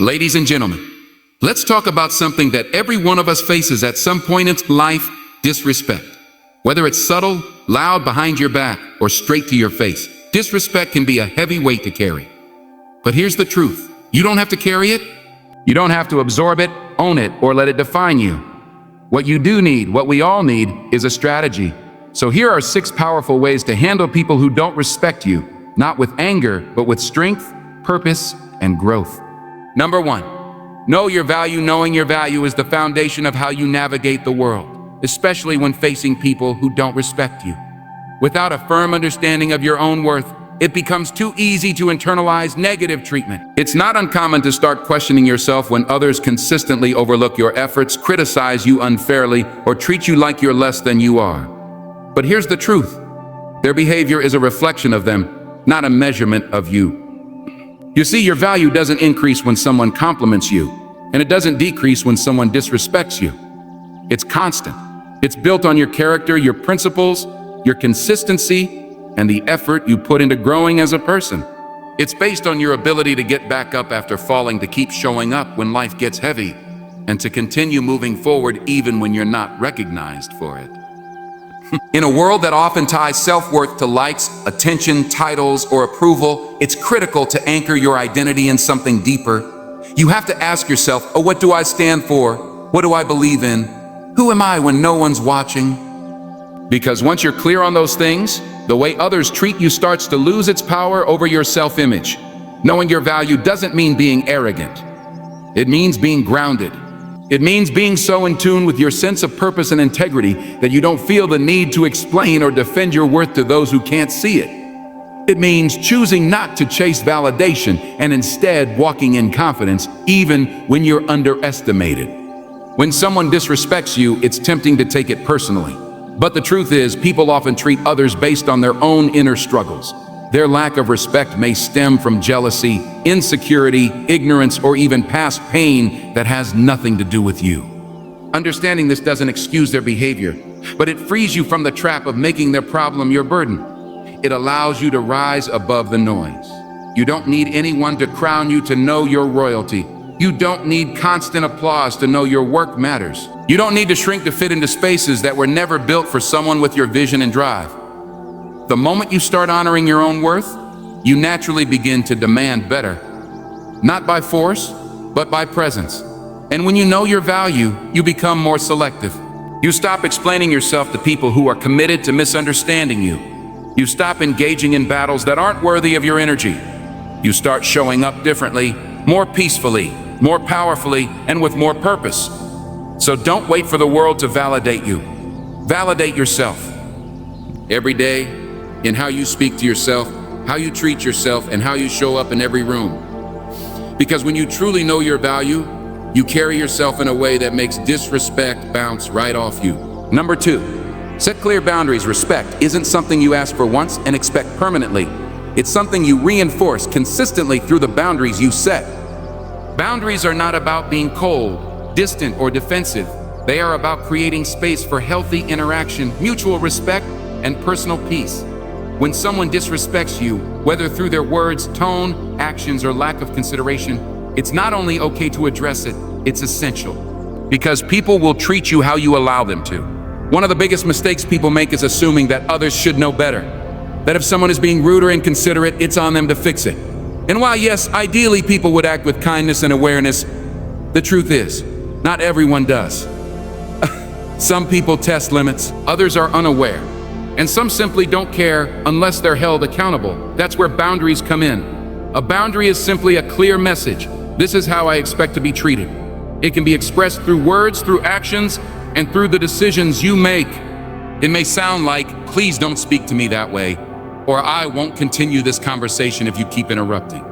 Ladies and gentlemen, let's talk about something that every one of us faces at some point in life: disrespect. Whether it's subtle, loud, behind your back, or straight to your face, disrespect can be a heavy weight to carry. But here's the truth: you don't have to carry it. You don't have to absorb it, own it, or let it define you. What you do need, what we all need, is a strategy. So here are 6 powerful ways to handle people who don't respect you, not with anger, but with strength, purpose, and growth. Number 1, know your value. Knowing your value is the foundation of how you navigate the world, especially when facing people who don't respect you. Without a firm understanding of your own worth, it becomes too easy to internalize negative treatment. It's not uncommon to start questioning yourself when others consistently overlook your efforts, criticize you unfairly, or treat you like you're less than you are. But here's the truth: their behavior is a reflection of them, not a measurement of you. You see, your value doesn't increase when someone compliments you, and it doesn't decrease when someone disrespects you. It's constant. It's built on your character, your principles, your consistency, and the effort you put into growing as a person. It's based on your ability to get back up after falling, to keep showing up when life gets heavy, and to continue moving forward even when you're not recognized for it. In a world that often ties self-worth to likes, attention, titles, or approval, it's critical to anchor your identity in something deeper. You have to ask yourself, oh, what do I stand for? What do I believe in? Who am I when no one's watching? Because once you're clear on those things, the way others treat you starts to lose its power over your self-image. Knowing your value doesn't mean being arrogant. It means being grounded. It means being so in tune with your sense of purpose and integrity that you don't feel the need to explain or defend your worth to those who can't see it. It means choosing not to chase validation and instead walking in confidence even when you're underestimated. When someone disrespects you, it's tempting to take it personally. But the truth is, people often treat others based on their own inner struggles. Their lack of respect may stem from jealousy, insecurity, ignorance, or even past pain that has nothing to do with you. Understanding this doesn't excuse their behavior, but it frees you from the trap of making their problem your burden. It allows you to rise above the noise. You don't need anyone to crown you to know your royalty. You don't need constant applause to know your work matters. You don't need to shrink to fit into spaces that were never built for someone with your vision and drive. The moment you start honoring your own worth, you naturally begin to demand better. Not by force, but by presence. And when you know your value, you become more selective. You stop explaining yourself to people who are committed to misunderstanding you. You stop engaging in battles that aren't worthy of your energy. You start showing up differently, more peacefully, more powerfully, and with more purpose. So don't wait for the world to validate you. Validate yourself. Every day, in how you speak to yourself, how you treat yourself, and how you show up in every room. Because when you truly know your value, you carry yourself in a way that makes disrespect bounce right off you. Number 2, set clear boundaries. Respect isn't something you ask for once and expect permanently. It's something you reinforce consistently through the boundaries you set. Boundaries are not about being cold, distant, or defensive. They are about creating space for healthy interaction, mutual respect, and personal peace. When someone disrespects you, whether through their words, tone, actions, or lack of consideration, it's not only okay to address it, it's essential. Because people will treat you how you allow them to. One of the biggest mistakes people make is assuming that others should know better. That if someone is being rude or inconsiderate, it's on them to fix it. And while yes, ideally people would act with kindness and awareness, the truth is, not everyone does. Some people test limits, others are unaware. And some simply don't care unless they're held accountable. That's where boundaries come in. A boundary is simply a clear message. This is how I expect to be treated. It can be expressed through words, through actions, and through the decisions you make. It may sound like, please don't speak to me that way, or I won't continue this conversation if you keep interrupting.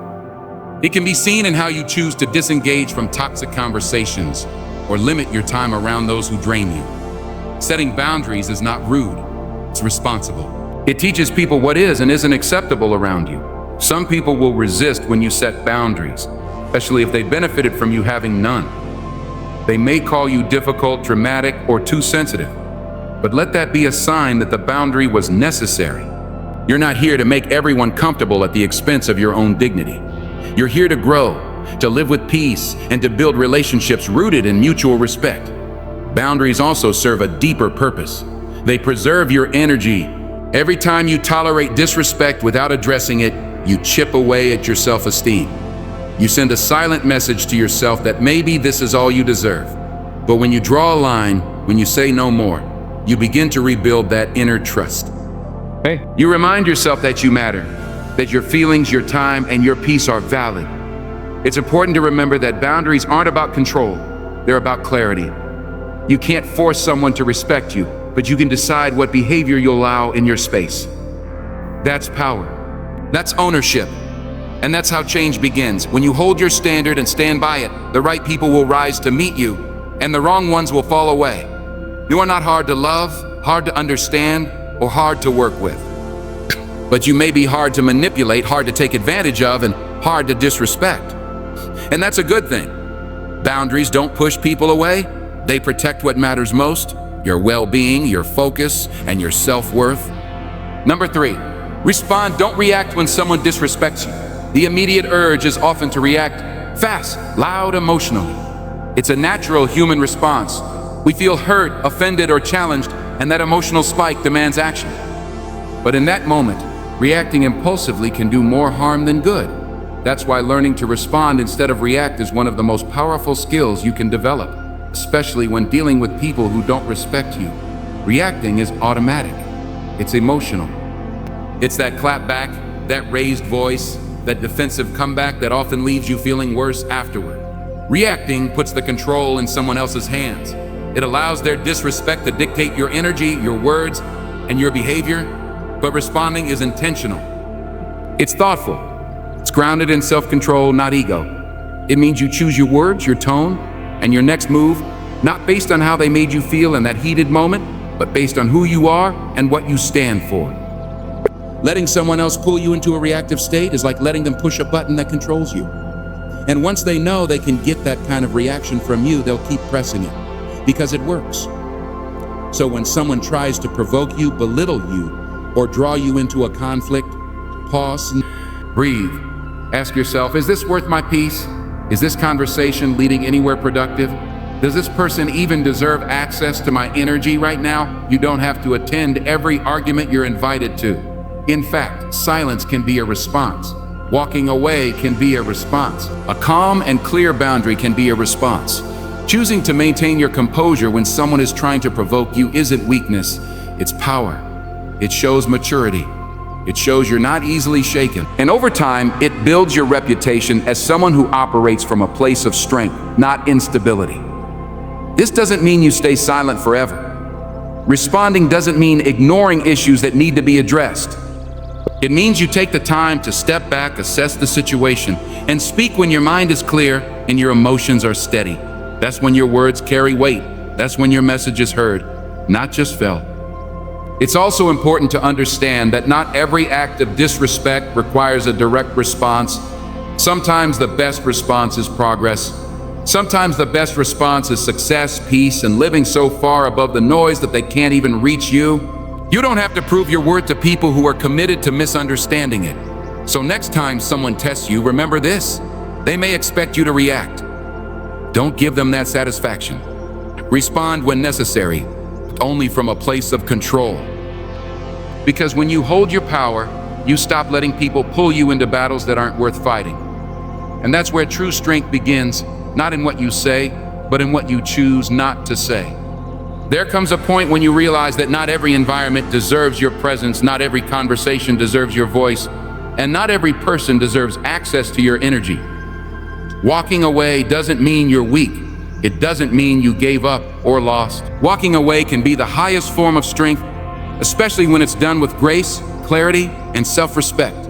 It can be seen in how you choose to disengage from toxic conversations or limit your time around those who drain you. Setting boundaries is not rude. It's responsible. It teaches people what is and isn't acceptable around you. Some people will resist when you set boundaries, especially if they benefited from you having none. They may call you difficult, dramatic, or too sensitive. But let that be a sign that the boundary was necessary. You're not here to make everyone comfortable at the expense of your own dignity. You're here to grow, to live with peace, and to build relationships rooted in mutual respect. Boundaries also serve a deeper purpose. They preserve your energy. Every time you tolerate disrespect without addressing it, you chip away at your self-esteem. You send a silent message to yourself that maybe this is all you deserve. But when you draw a line, when you say no more, you begin to rebuild that inner trust. You remind yourself that you matter, that your feelings, your time, and your peace are valid. It's important to remember that boundaries aren't about control, they're about clarity. You can't force someone to respect you, but you can decide what behavior you'll allow in your space. That's power. That's ownership. And that's how change begins. When you hold your standard and stand by it, the right people will rise to meet you, and the wrong ones will fall away. You are not hard to love, hard to understand, or hard to work with. But you may be hard to manipulate, hard to take advantage of, and hard to disrespect. And that's a good thing. Boundaries don't push people away. They protect what matters most: your well-being, your focus, and your self-worth. Number 3, respond. Don't react when someone disrespects you. The immediate urge is often to react fast, loud, emotionally. It's a natural human response. We feel hurt, offended, or challenged, and that emotional spike demands action. But in that moment, reacting impulsively can do more harm than good. That's why learning to respond instead of react is one of the most powerful skills you can develop, especially when dealing with people who don't respect you. Reacting is automatic. It's emotional. It's that clap back, that raised voice, that defensive comeback that often leaves you feeling worse afterward. Reacting puts the control in someone else's hands. It allows their disrespect to dictate your energy, your words, and your behavior. But responding is intentional. It's thoughtful. It's grounded in self-control, not ego. It means you choose your words, your tone, and your next move, not based on how they made you feel in that heated moment, but based on who you are and what you stand for. Letting someone else pull you into a reactive state is like letting them push a button that controls you. And once they know they can get that kind of reaction from you, they'll keep pressing it, because it works. So when someone tries to provoke you, belittle you, or draw you into a conflict, pause and breathe. Ask yourself, is this worth my peace? Is this conversation leading anywhere productive? Does this person even deserve access to my energy right now? You don't have to attend every argument you're invited to. In fact, silence can be a response. Walking away can be a response. A calm and clear boundary can be a response. Choosing to maintain your composure when someone is trying to provoke you isn't weakness, it's power. It shows maturity. It shows you're not easily shaken. And over time, it builds your reputation as someone who operates from a place of strength, not instability. This doesn't mean you stay silent forever. Responding doesn't mean ignoring issues that need to be addressed. It means you take the time to step back, assess the situation, and speak when your mind is clear and your emotions are steady. That's when your words carry weight. That's when your message is heard, not just felt. It's also important to understand that not every act of disrespect requires a direct response. Sometimes the best response is progress. Sometimes the best response is success, peace, and living so far above the noise that they can't even reach you. You don't have to prove your worth to people who are committed to misunderstanding it. So next time someone tests you, remember this: they may expect you to react. Don't give them that satisfaction. Respond when necessary, but only from a place of control. Because when you hold your power, you stop letting people pull you into battles that aren't worth fighting. And that's where true strength begins, not in what you say, but in what you choose not to say. There comes a point when you realize that not every environment deserves your presence, not every conversation deserves your voice, and not every person deserves access to your energy. Walking away doesn't mean you're weak. It doesn't mean you gave up or lost. Walking away can be the highest form of strength, especially when it's done with grace, clarity, and self-respect.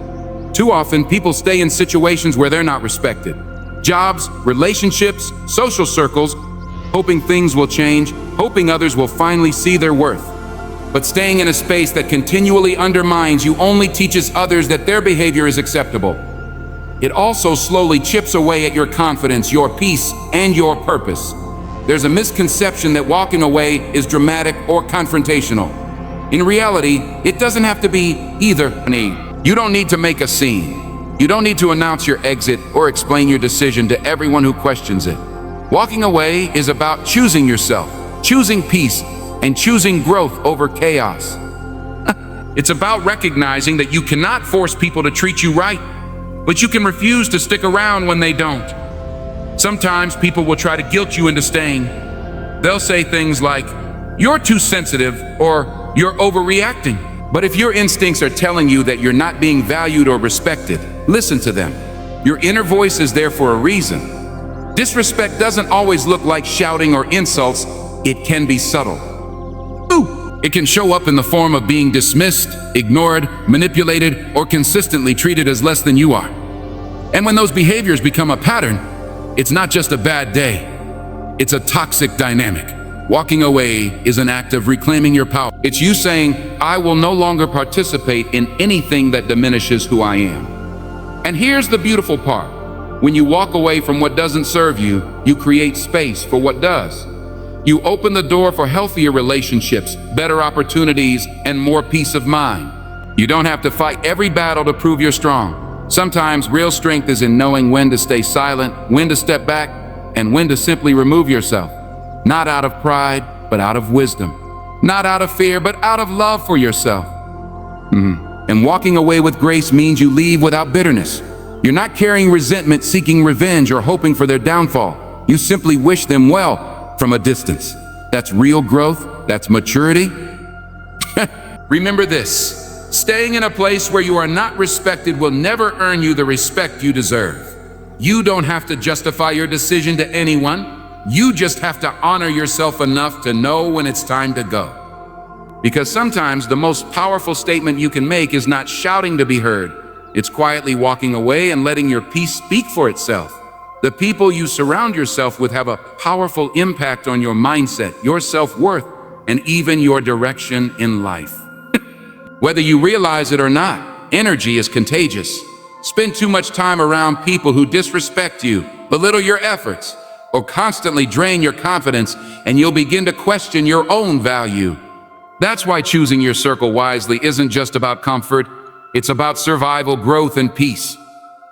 Too often, people stay in situations where they're not respected. Jobs, relationships, social circles, hoping things will change, hoping others will finally see their worth. But staying in a space that continually undermines you only teaches others that their behavior is acceptable. It also slowly chips away at your confidence, your peace, and your purpose. There's a misconception that walking away is dramatic or confrontational. In reality, it doesn't have to be either. You don't need to make a scene. You don't need to announce your exit or explain your decision to everyone who questions it. Walking away is about choosing yourself, choosing peace, and choosing growth over chaos. It's about recognizing that you cannot force people to treat you right, but you can refuse to stick around when they don't. Sometimes people will try to guilt you into staying. They'll say things like, "You're too sensitive," or "You're overreacting." But if your instincts are telling you that you're not being valued or respected, listen to them. Your inner voice is there for a reason. Disrespect doesn't always look like shouting or insults. It can be subtle. It can show up in the form of being dismissed, ignored, manipulated, or consistently treated as less than you are. And when those behaviors become a pattern, it's not just a bad day. It's a toxic dynamic. Walking away is an act of reclaiming your power. It's you saying, "I will no longer participate in anything that diminishes who I am." And here's the beautiful part. When you walk away from what doesn't serve you, you create space for what does. You open the door for healthier relationships, better opportunities, and more peace of mind. You don't have to fight every battle to prove you're strong. Sometimes real strength is in knowing when to stay silent, when to step back, and when to simply remove yourself. Not out of pride, but out of wisdom. Not out of fear, but out of love for yourself. And walking away with grace means you leave without bitterness. You're not carrying resentment, seeking revenge, or hoping for their downfall. You simply wish them well from a distance. That's real growth. That's maturity. Remember this. Staying in a place where you are not respected will never earn you the respect you deserve. You don't have to justify your decision to anyone. You just have to honor yourself enough to know when it's time to go. Because sometimes the most powerful statement you can make is not shouting to be heard. It's quietly walking away and letting your peace speak for itself. The people you surround yourself with have a powerful impact on your mindset, your self-worth, and even your direction in life. Whether you realize it or not, energy is contagious. Spend too much time around people who disrespect you, belittle your efforts, or constantly drain your confidence, and you'll begin to question your own value. That's why choosing your circle wisely isn't just about comfort, it's about survival, growth, and peace.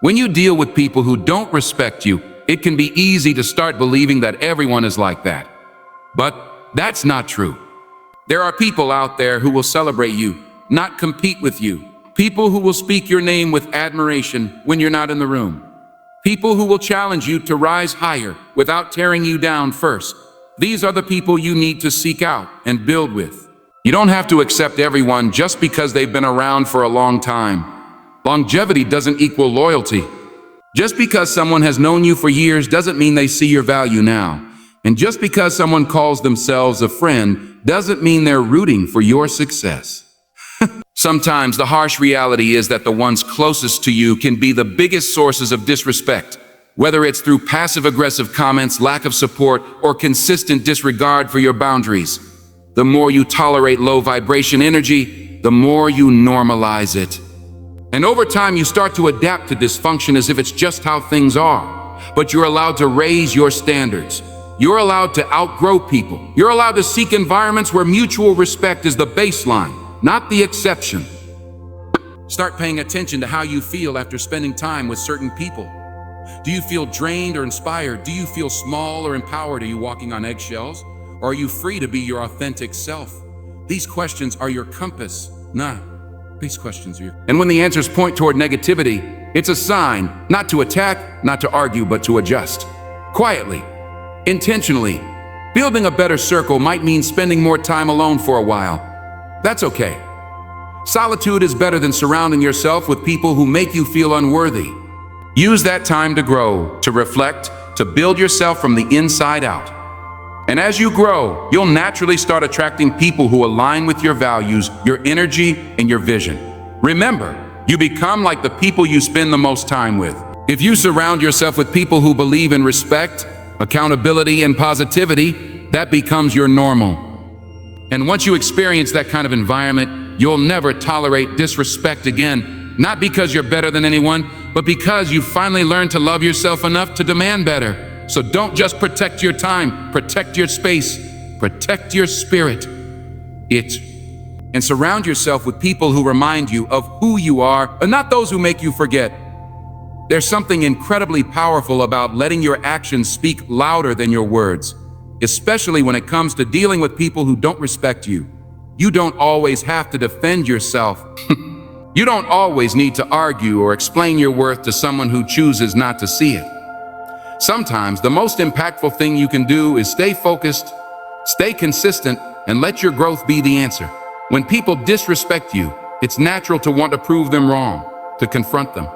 When you deal with people who don't respect you, it can be easy to start believing that everyone is like that. But that's not true. There are people out there who will celebrate you, not compete with you. People who will speak your name with admiration when you're not in the room. People who will challenge you to rise higher without tearing you down first. These are the people you need to seek out and build with. You don't have to accept everyone just because they've been around for a long time. Longevity doesn't equal loyalty. Just because someone has known you for years doesn't mean they see your value now. And just because someone calls themselves a friend doesn't mean they're rooting for your success. Sometimes the harsh reality is that the ones closest to you can be the biggest sources of disrespect, whether it's through passive-aggressive comments, lack of support, or consistent disregard for your boundaries. The more you tolerate low-vibration energy, the more you normalize it. And over time, you start to adapt to dysfunction as if it's just how things are. But you're allowed to raise your standards. You're allowed to outgrow people. You're allowed to seek environments where mutual respect is the baseline, not the exception. Start paying attention to how you feel after spending time with certain people. Do you feel drained or inspired? Do you feel small or empowered? Are you walking on eggshells? Or are you free to be your authentic self? These questions are your compass. These questions are your... And when the answers point toward negativity, it's a sign not to attack, not to argue, but to adjust. Quietly, intentionally. Building a better circle might mean spending more time alone for a while. That's okay. Solitude is better than surrounding yourself with people who make you feel unworthy. Use that time to grow, to reflect, to build yourself from the inside out. And as you grow, you'll naturally start attracting people who align with your values, your energy, and your vision. Remember, you become like the people you spend the most time with. If you surround yourself with people who believe in respect, accountability, and positivity, that becomes your normal. And once you experience that kind of environment, you'll never tolerate disrespect again, not because you're better than anyone, but because you finally learned to love yourself enough to demand better. So don't just protect your time, protect your space, protect your spirit. And surround yourself with people who remind you of who you are, and not those who make you forget. There's something incredibly powerful about letting your actions speak louder than your words, especially when it comes to dealing with people who don't respect you. You don't always have to defend yourself. You don't always need to argue or explain your worth to someone who chooses not to see it. Sometimes the most impactful thing you can do is stay focused, stay consistent, and let your growth be the answer. When people disrespect you, it's natural to want to prove them wrong, to confront them,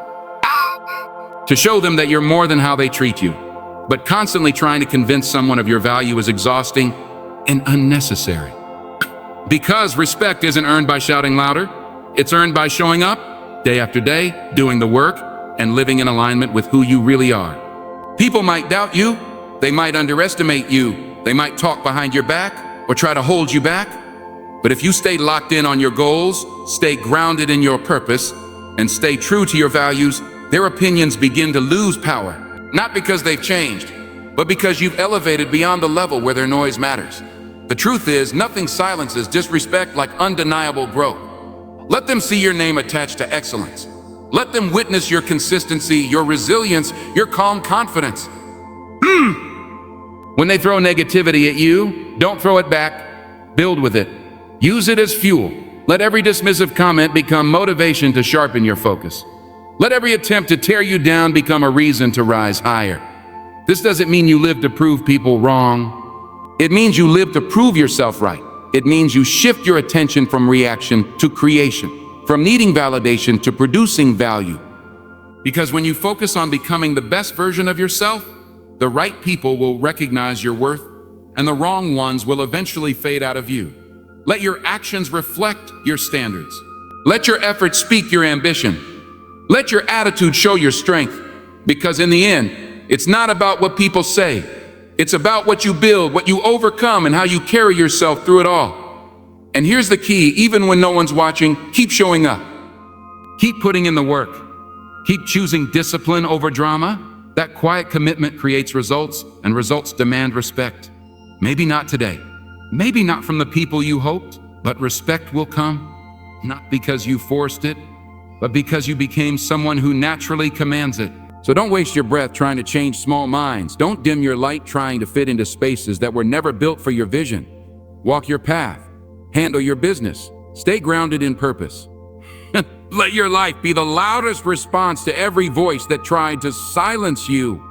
to show them that you're more than how they treat you. But constantly trying to convince someone of your value is exhausting and unnecessary. Because respect isn't earned by shouting louder, it's earned by showing up day after day, doing the work, and living in alignment with who you really are. People might doubt you, they might underestimate you, they might talk behind your back or try to hold you back. But if you stay locked in on your goals, stay grounded in your purpose, and stay true to your values, their opinions begin to lose power. Not because they've changed, but because you've elevated beyond the level where their noise matters. The truth is, nothing silences disrespect like undeniable growth. Let them see your name attached to excellence. Let them witness your consistency, your resilience, your calm confidence. When they throw negativity at you, don't throw it back. Build with it. Use it as fuel. Let every dismissive comment become motivation to sharpen your focus. Let every attempt to tear you down become a reason to rise higher. This doesn't mean you live to prove people wrong. It means you live to prove yourself right. It means you shift your attention from reaction to creation, from needing validation to producing value. Because when you focus on becoming the best version of yourself, the right people will recognize your worth, and the wrong ones will eventually fade out of view. Let your actions reflect your standards. Let your efforts speak your ambition. Let your attitude show your strength. Because in the end, it's not about what people say. It's about what you build, what you overcome, and how you carry yourself through it all. And here's the key: even when no one's watching, keep showing up. Keep putting in the work. Keep choosing discipline over drama. That quiet commitment creates results, and results demand respect. Maybe not today. Maybe not from the people you hoped, but respect will come, not because you forced it, but because you became someone who naturally commands it. So don't waste your breath trying to change small minds. Don't dim your light trying to fit into spaces that were never built for your vision. Walk your path. Handle your business. Stay grounded in purpose. Let your life be the loudest response to every voice that tried to silence you.